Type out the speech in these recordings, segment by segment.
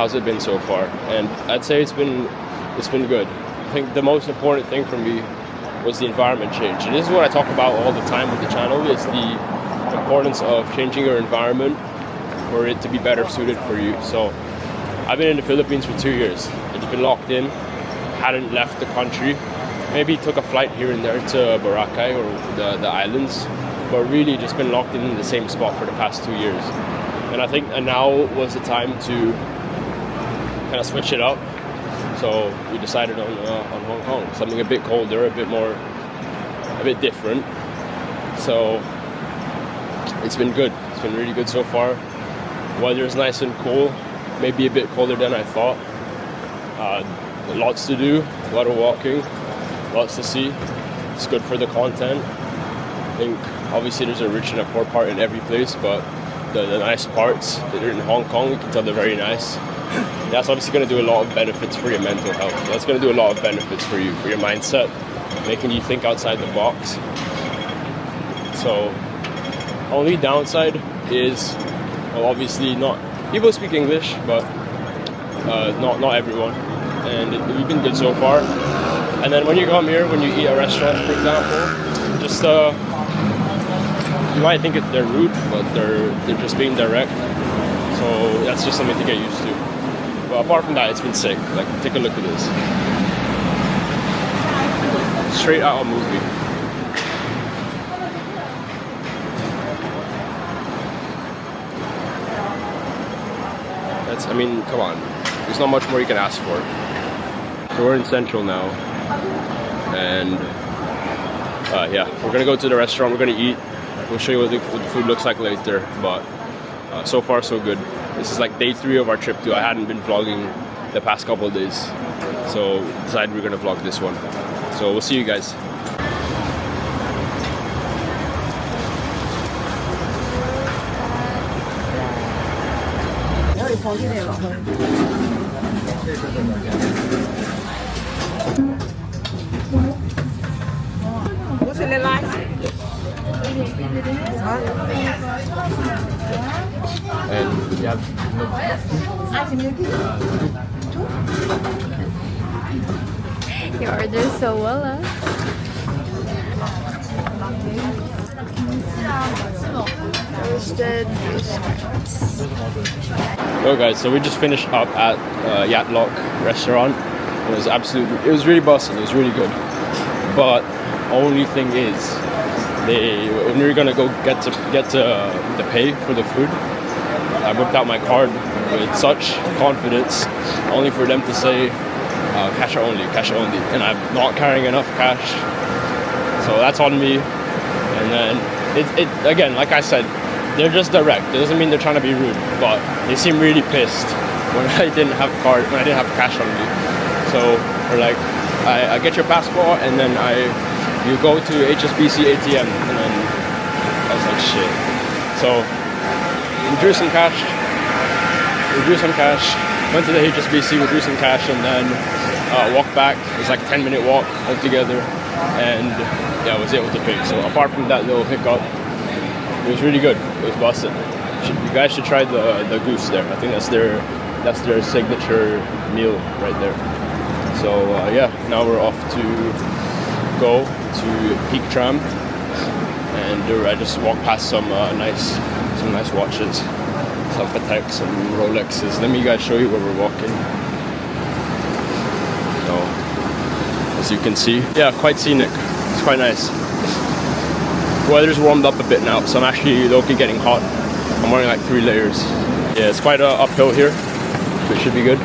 how's it been so far? And I'd say it's been good. I think the most important thing for me was the environment change. And this is what I talk about all the time with the channel, is the importance of changing your environment for it to be better suited for you. So I've been in the Philippines for 2 years. I've been locked in, hadn't left the country. Maybe took a flight here and there to Boracay or the islands, but really just been locked in the same spot for the past 2 years. And I think now was the time to kind of switch it up. So we decided on Hong Kong, something a bit colder, a bit different. So it's been good. It's been really good so far. Weather's nice and cool, maybe a bit colder than I thought. Lots to do, a lot of walking, lots to see. It's good for the content. I think obviously there's a rich and a poor part in every place, but the nice parts that are in Hong Kong, you can tell they're very nice. That's obviously going to do a lot of benefits for your mental health. That's going to do a lot of benefits for you, for your mindset, making you think outside the box. So, only downside is, well, obviously not people speak English, but not everyone. And we've been good so far. And then when you come here, when you eat at a restaurant, for example, just you might think they're rude, but they're just being direct. So that's just something to get used to. But apart from that, it's been sick. Like, take a look at this. Straight out of a movie. I mean, come on. There's not much more you can ask for. So we're in Central now. And yeah, we're gonna go to the restaurant, we're gonna eat. We'll show you what the food looks like later. But so far so good. This is like day 3 of our trip too. I hadn't been vlogging the past couple of days. So decided we're gonna vlog this one. So we'll see you guys. What's in the lights? And you have Your order is so well, roasted Well guys, so we just finished up at Yatlock restaurant. It was really bustling, it was really good. But only thing is, when we were gonna go get to the pay for the food, I whipped out my card with such confidence, only for them to say cash only, and I'm not carrying enough cash, so that's on me. And then it again, like I said, they're just direct. It doesn't mean they're trying to be rude, but they seem really pissed when I didn't have cash on me. So we're like, I get your passport, and then you go to HSBC ATM, and then I was like, shit. So we drew some cash, went to the HSBC, we drew some cash, and then walked back. It was like a 10-minute walk altogether, and yeah, I was able to pay. So apart from that little hiccup, it was really good. It was busted. You guys should try the goose there. I think that's their signature meal right there. So yeah, now we're off to go to Peak Tram, and I just walked past some nice watches, some Patek, some Rolexes. Let me guys show you where we're walking. So as you can see, yeah, quite scenic. It's quite nice. Weather's warmed up a bit now, so I'm actually low-key getting hot. I'm wearing like 3 layers. Yeah, it's quite uphill here, but it should be good.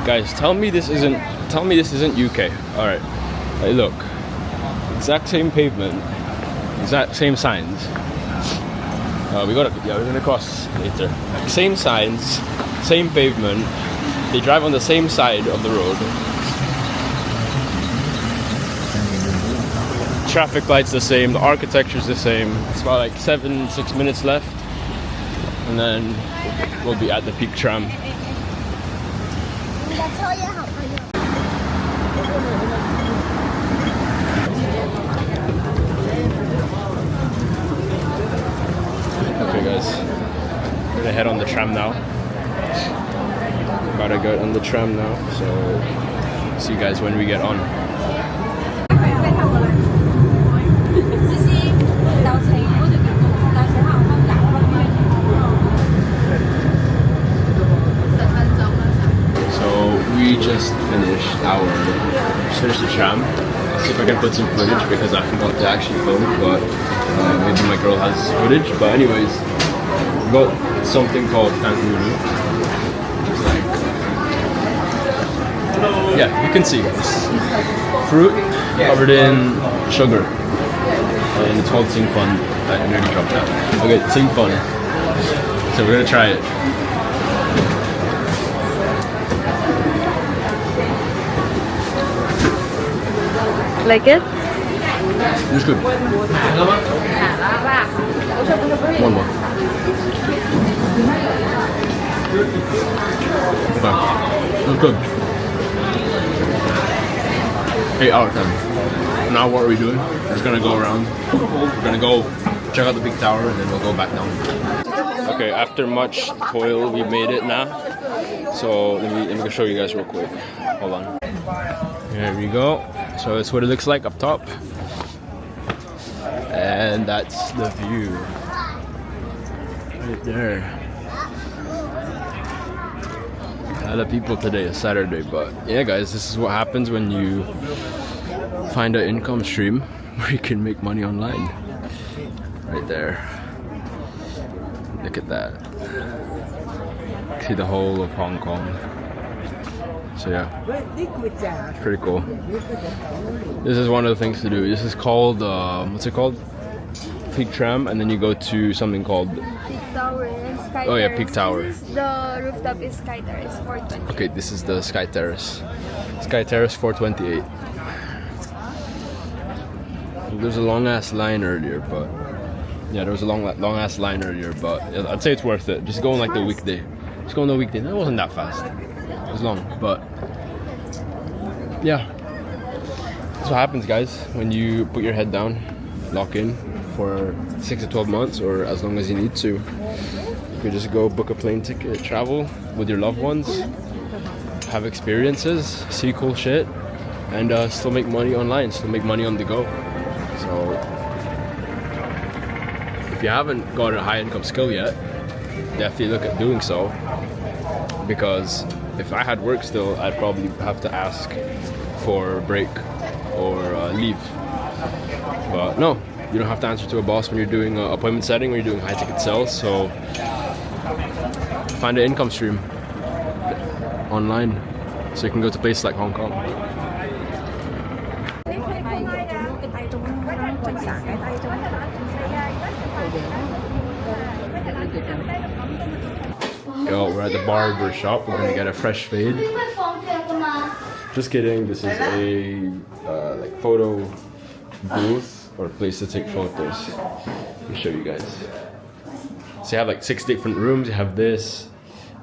Guys, tell me this isn't UK. All right, hey, look, exact same pavement, exact same signs. We're gonna cross later. Like, same signs, same pavement. They drive on the same side of the road. Traffic lights the same, the architecture's the same. It's about like 6 minutes left, and then we'll be at the Peak Tram. Okay guys, gonna head on the tram now. About to get on the tram now, so see you guys when we get on. So we just finished the tram. I'll see if I can put some footage because I forgot to actually film, but maybe my girl has footage. But anyways, we got something called kangaroo. Yeah, you can see it's fruit covered in sugar, and it's called Sing Fun. I nearly dropped that. Okay, Sing Fun. So we're gonna try it. Like it? It's good. One more. Okay. It's good. 8 out of 10. Now what are we doing? We're just gonna go around. We're gonna go check out the big tower and then we'll go back down. Okay, after much toil, we made it now. So let me show you guys real quick. Hold on. There we go. So that's what it looks like up top. And that's the view. Right there. A lot of people today, it's Saturday, but yeah guys, this is what happens when you find an income stream where you can make money online. Right there. Look at that. See the whole of Hong Kong. So yeah, pretty cool. This is one of the things to do. This is called, what's it called? Peak Tram, and then you go to something called Peak Tower and Sky Oh yeah, Terrace. Peak Tower. The rooftop is Sky Terrace 420. Okay, this is the Sky Terrace. Sky Terrace 428. There's a long ass line earlier, but yeah, there was a long ass line earlier, but I'd say it's worth it. Just go on like the weekday. Just go on the weekday. That wasn't that fast. It was long, but yeah. That's what happens, guys, when you put your head down, lock in for 6 to 12 months or as long as you need to. You could just go book a plane ticket, travel with your loved ones, have experiences, see cool shit, and still make money online, still make money on the go. So if you haven't got a high income skill yet, definitely look at doing so, because if I had work still, I'd probably have to ask for a break or leave. But no, you don't have to answer to a boss when you're doing appointment setting, when you're doing high ticket sales. So find an income stream online so you can go to places like Hong Kong. Yo, we're at the barber shop. We're gonna get a fresh fade. Just kidding. This is a like photo booth or place to take photos. Let me show you guys. So you have like 6 different rooms. You have this,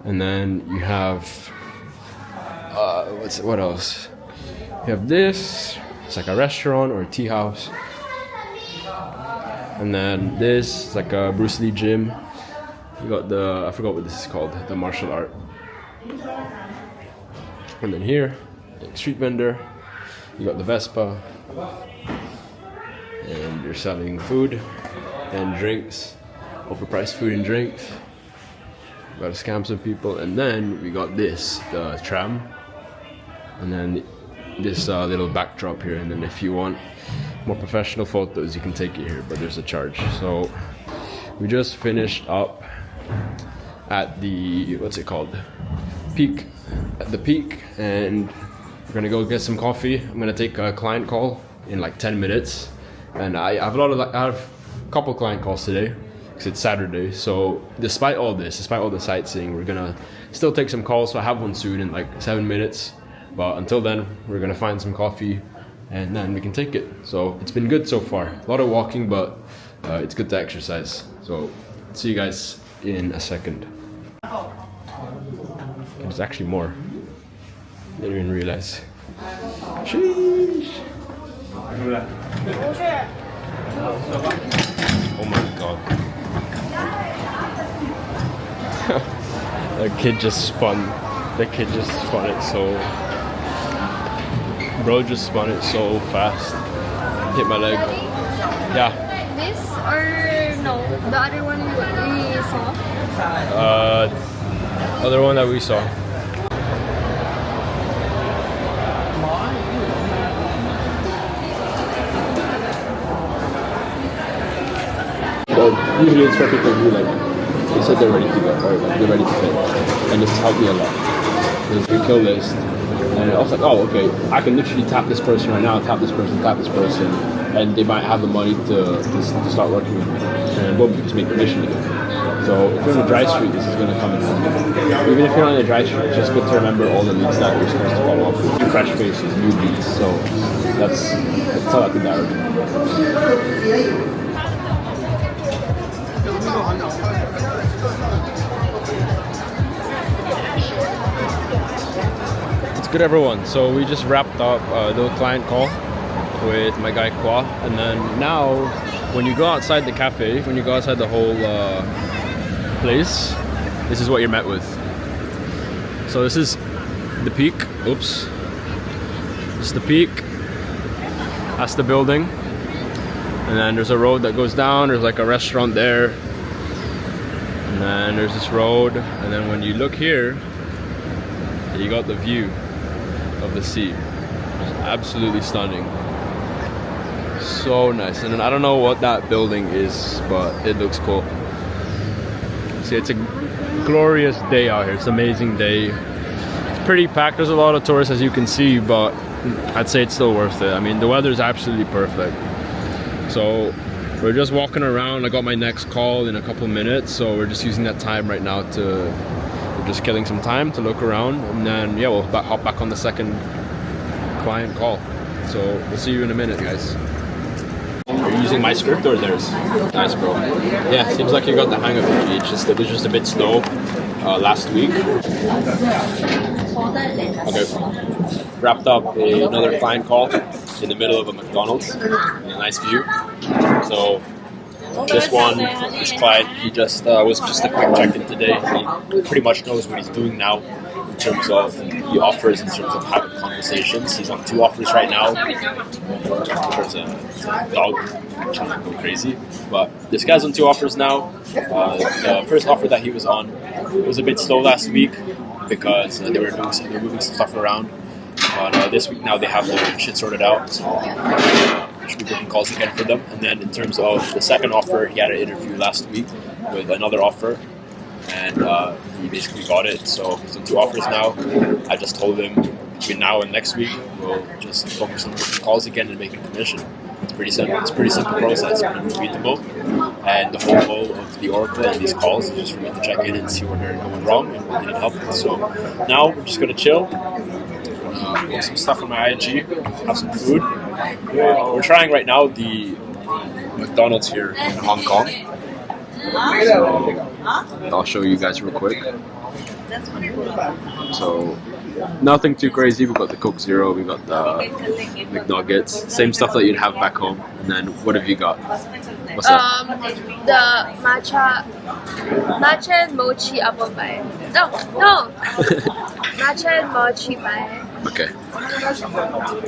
and then you have what else? You have this. It's like a restaurant or a tea house. And then this is like a Bruce Lee gym. You got the, I forgot what this is called, the martial art. And then here, like street vendor. You got the Vespa. And you're selling food and drinks, overpriced food and drinks. Gotta scam some people. And then we got this, the tram. And then this little backdrop here. And then if you want more professional photos, you can take it here, but there's a charge. So we just finished up at the, what's it called? Peak. At the Peak. And we're gonna go get some coffee. I'm gonna take a client call in like 10 minutes. And I have a couple client calls today because it's Saturday. So despite all this, despite all the sightseeing, we're gonna still take some calls. So I have one soon in like 7 minutes. But until then, we're gonna find some coffee and then we can take it. So it's been good so far. A lot of walking, but it's good to exercise. So see you guys in a second. There's actually more. Didn't even realize. Sheesh. Oh my god. The kid just spun it so. Bro just spun it so fast. Hit my leg. Yeah. This or no? The other one we saw? Other one that we saw. Well, usually it's for people who they said they're ready to go, or they're ready to pay. And this helped me a lot. There's a kill list. And I was like, oh, okay, I can literally tap this person right now, tap this person, and they might have the money to start working with me. And boom, just make commission again. So if you're on a dry street, this is going to come in handy. Even if you're on a dry street, it's just good to remember all the leads that you're supposed to follow up with. New fresh faces, new leads. So that's all I can direct. Good everyone, so we just wrapped up the client call with my guy Kwa, and then now when you go outside the cafe, when you go outside the whole place, this is what you're met with. So this is the peak. Oops, this is the peak. That's the building, and then there's a road that goes down. There's like a restaurant there, and then there's this road, and then when you look here, you got the view of the sea. It's absolutely stunning. So nice. And then I don't know what that building is, but it looks cool. See, it's a glorious day out here. It's an amazing day. It's pretty packed. There's a lot of tourists, as you can see, but I'd say it's still worth it. I mean, the weather is absolutely perfect. So we're just walking around. I got my next call in a couple minutes, so we're just using that time right now just killing some time to look around, and then yeah, we'll hop back on the second client call. So we'll see you in a minute, guys. Are you using my script or theirs? Nice, bro. Yeah, seems like you got the hang of it. It was just a bit slow last week. Okay. Wrapped up another client call in the middle of a McDonald's. A nice view. So this client, he just was just a quick check-in today. He pretty much knows what he's doing now in terms of the offers, in terms of having conversations. He's on 2 offers right now. There's a dog trying to go crazy. But this guy's on 2 offers now. The first offer that he was on was a bit slow last week because they were moving some stuff around. But this week now they have the shit sorted out. So should be booking calls again for them. And then in terms of the second offer, he had an interview last week with another offer, and he basically got it. So he's on 2 offers now. I just told him between now and next week we'll just focus on booking calls again and making commission. It's pretty simple. It's a pretty simple process. It's pretty repeatable. And the whole goal of the Oracle and these calls is just for me to check in and see where they're going wrong and what they need help with. So now we're just gonna chill. Post some stuff on my IG, have some food. We're trying right now the McDonald's here in Hong Kong. So I'll show you guys real quick. So nothing too crazy. We got the Coke Zero, we got the McNuggets, same stuff that you'd have back home. And then what have you got? What's that? The matcha and mochi apple pie. No, matcha and mochi pie. Okay.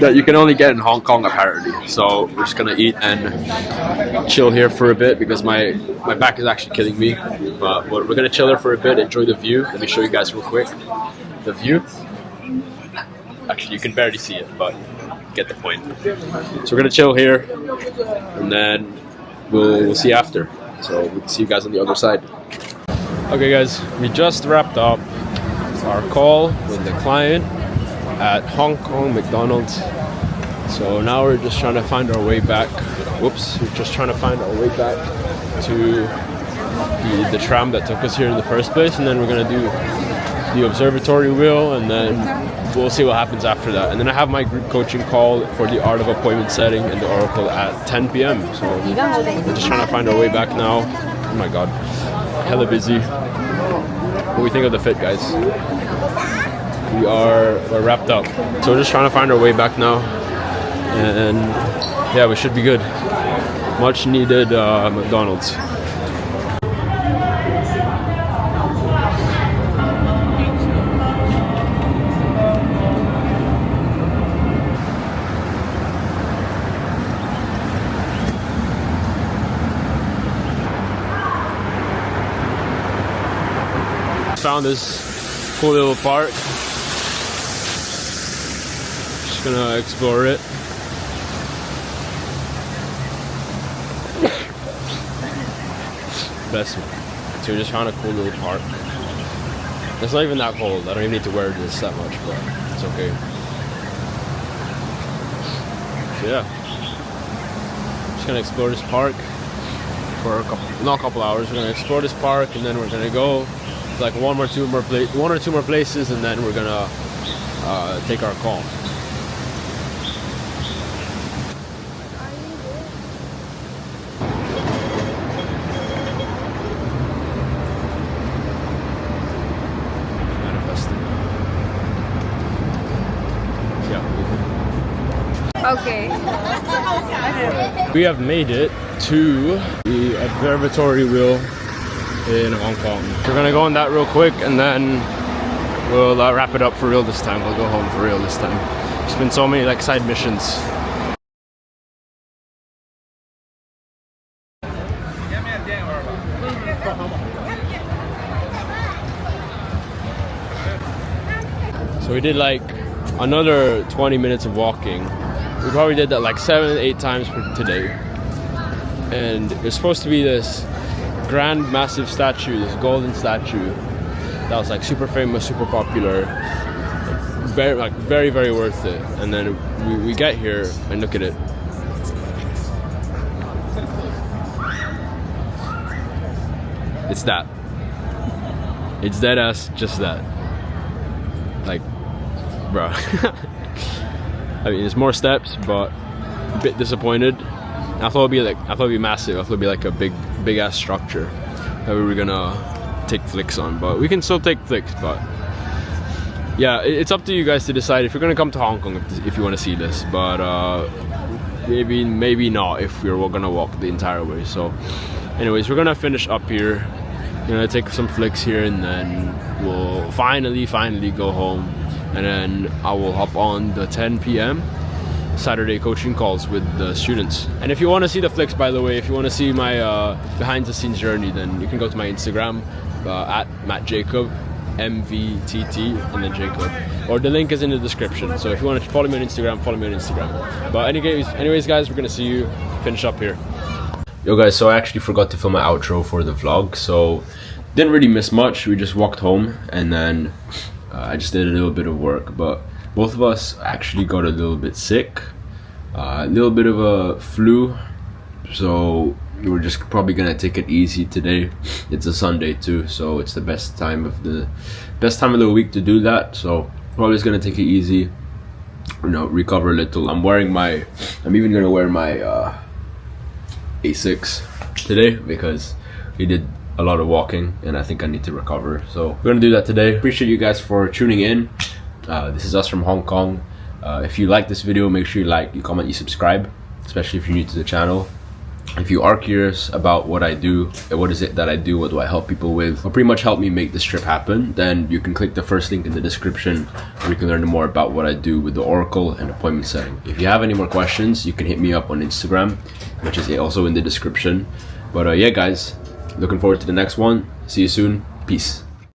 That you can only get in Hong Kong apparently. So we're just gonna eat and chill here for a bit because my back is actually killing me. But we're gonna chill here for a bit, enjoy the view. Let me show you guys real quick. The view. Actually, you can barely see it, but get the point. So we're gonna chill here, and then we'll see after. So we'll see you guys on the other side. Okay, guys, we just wrapped up our call with the client at Hong Kong McDonald's. So now we're just trying to find our way back. Whoops, we're just trying to find our way back to the tram that took us here in the first place, and then we're gonna do the observatory wheel, and then we'll see what happens after that. And then I have my group coaching call for the art of appointment setting in the Oracle at 10 p.m. So we're just trying to find our way back now. Oh my god, hella busy. What do we think of the fit, guys? We're wrapped up. So we're just trying to find our way back now. And yeah, we should be good. Much needed McDonald's. found this cool little park. Just gonna explore it. Bless me. So we just found a cool little park. It's not even that cold. I don't even need to wear this that much, but it's okay. So yeah, just gonna explore this park for not a couple hours. We're gonna explore this park, and then we're gonna go to like one or two more places, and then we're gonna take our call. Okay. We have made it to the observatory wheel in Hong Kong. We're gonna go on that real quick, and then we'll wrap it up for real this time. We'll go home for real this time. There's been so many like side missions. So we did like another 20 minutes of walking. We probably did that like 7-8 times today. And it's supposed to be this grand, massive statue, this golden statue that was like super famous, super popular, very, very worth it. And then we get here and look at it. It's that. It's dead ass, just that. Like, bro. I mean, there's more steps, but a bit disappointed. I thought it'd be massive. I thought it'd be like a big ass structure that we were gonna take flicks on, but we can still take flicks. But yeah, it's up to you guys to decide if you're gonna come to Hong Kong if you want to see this. But maybe not if we're gonna walk the entire way. So, anyways, we're gonna finish up here. We're gonna take some flicks here, and then we'll finally go home. And then I will hop on the 10 p.m. Saturday coaching calls with the students. And if you want to see the flicks, by the way, if you want to see my behind the scenes journey, then you can go to my Instagram at Matt Jacob, MVTT, and then Jacob. Or the link is in the description. So if you want to follow me on Instagram, follow me on Instagram. But anyways guys, we're going to see you finish up here. Yo guys, so I actually forgot to film my outro for the vlog. So didn't really miss much. We just walked home, and then I just did a little bit of work, but both of us actually got a little bit sick, a little bit of a flu, so we're just probably gonna take it easy today. It's a Sunday too, so it's the best time of the week to do that. So probably just gonna take it easy, recover a little. I'm even gonna wear my Asics today because we did a lot of walking, and I think I need to recover. So we're gonna do that today. Appreciate you guys for tuning in. This is us from Hong Kong. If you like this video, make sure you like, you comment, you subscribe, especially if you're new to the channel. If you are curious about what I do, what is it that I do, what do I help people with, or pretty much help me make this trip happen, then you can click the first link in the description where you can learn more about what I do with the Oracle and appointment setting. If you have any more questions, you can hit me up on Instagram, which is also in the description. But yeah guys, looking forward to the next one. See you soon. Peace.